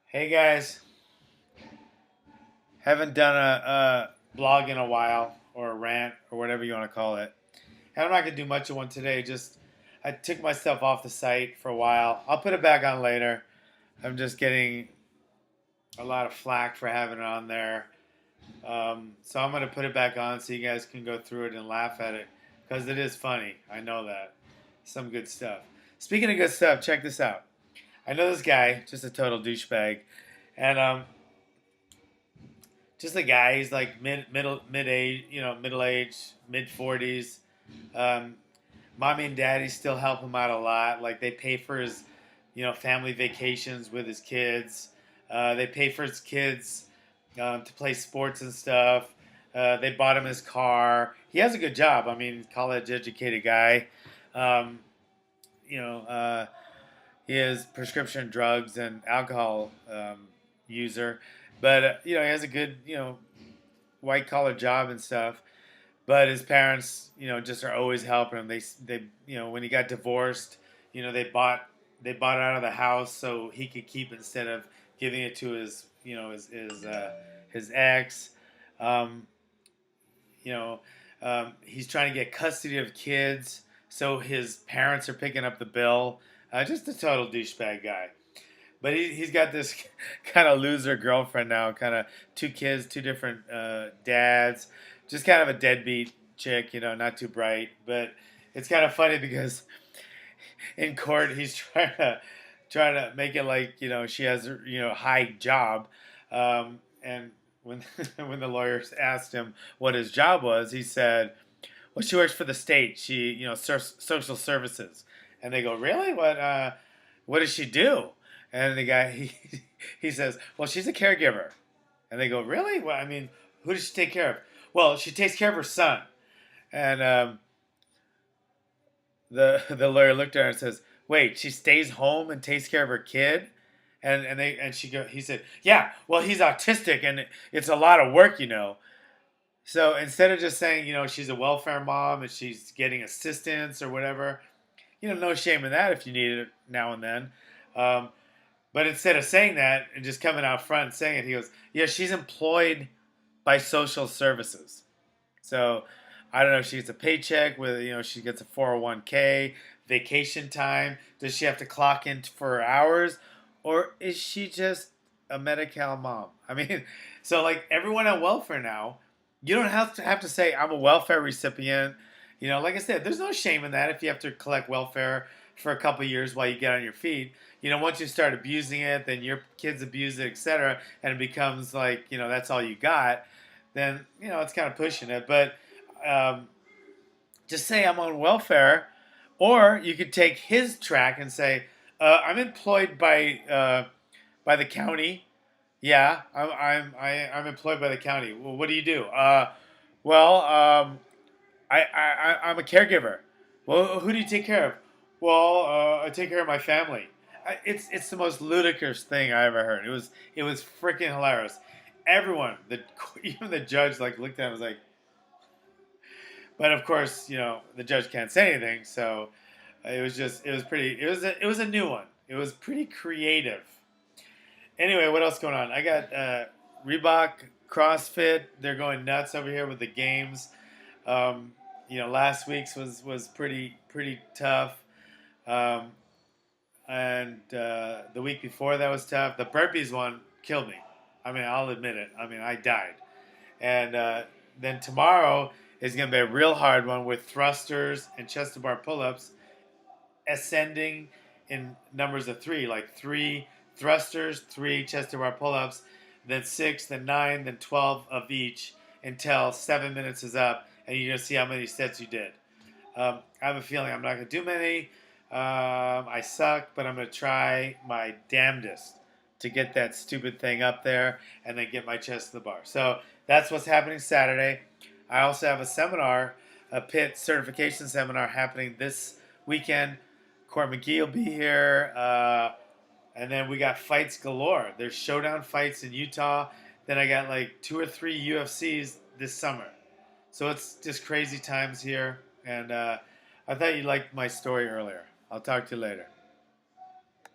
Hey guys, haven't done a blog in a while, or a rant, or whatever you want to call it. And I'm not gonna do much of one today. Just I took myself off the site for a while. I'll put it back on later. I'm just getting a lot of flack for having it on there, so I'm gonna put it back on so you guys can go through it and laugh at it because it is funny. I know that. Some good stuff. Speaking of good stuff, check this out. I know this guy, just a total douchebag, and just a guy. He's like mid age, middle age, mid 40s. Um, Mommy and daddy still help him out a lot. Like they pay for his, family vacations with his kids. They pay for his kids to play sports and stuff. They bought him his car. He has a good job. I mean, college educated guy. Um, you know, he is prescription drugs and alcohol user, but he has a good white collar job and stuff. But his parents, just are always helping him. They when he got divorced, they bought it out of the house so he could keep it instead of giving it to his ex. Um, you know, he's trying to get custody of kids, so his parents are picking up the bill. Just a total douchebag guy. But he's got this kind of loser girlfriend now, kind of two kids, two different dads, just kind of a deadbeat chick, not too bright. But it's kind of funny because in court he's trying to make it like she has a high job, and when when the lawyers asked him what his job was, he said, "Well, she works for the state. She social services." And they go, "Really? What does she do?" And the guy he says, "Well, she's a caregiver." And they go, "Really? Well, I mean, who does she take care of?" "Well, she takes care of her son." And the lawyer looked at her and says, "Wait, she stays home and takes care of her kid?" He said, "Yeah, well, he's autistic and it's a lot of work." So instead of just saying, she's a welfare mom and she's getting assistance or whatever, no shame in that if you need it now and then. Um, but instead of saying that and just coming out front and saying it, he goes, "Yeah, she's employed by social services." So I don't know if she gets a paycheck with, she gets a 401k, vacation time. Does she have to clock in for her hours? Or is she just a Medi-Cal mom? I mean, so like everyone on welfare now, you don't have to say I'm a welfare recipient. Like I said, there's no shame in that if you have to collect welfare for a couple years while you get on your feet. Once you start abusing it, then your kids abuse it, etc., and it becomes like that's all you got. Then it's kind of pushing it. But um, just say I'm on welfare, or you could take his track and say I'm employed by the county. Yeah, I'm employed by the county. Well, what do you do? Well, I'm a caregiver. Well, who do you take care of? Well, I take care of my family. It's the most ludicrous thing I ever heard. It was freaking hilarious. Everyone, even the judge, like looked at him and was like, but of course, the judge can't say anything. So it was a new one. It was pretty creative. Anyway, what else going on? I got Reebok, CrossFit. They're going nuts over here with the games. Last week's was pretty tough, um, and the week before that was tough. The burpees one killed me. I mean, I'll admit it. I mean, I died. And then tomorrow is going to be a real hard one with thrusters and chest to bar pull-ups ascending in numbers of three, like three thrusters, three chest to bar pull-ups, then six, then nine, then 12 of each until 7 minutes is up, and you're gonna see how many sets you did. I have a feeling I'm not gonna do many. I suck, but I'm gonna try my damnedest to get that stupid thing up there and then get my chest to the bar. So that's what's happening Saturday. I also have a seminar, a PIT certification seminar happening this weekend. Court McGee will be here. And then we got fights galore. There's showdown fights in Utah. Then I got like 2 or 3 UFCs this summer. So it's just crazy times here. And I thought you liked my story earlier. I'll talk to you later.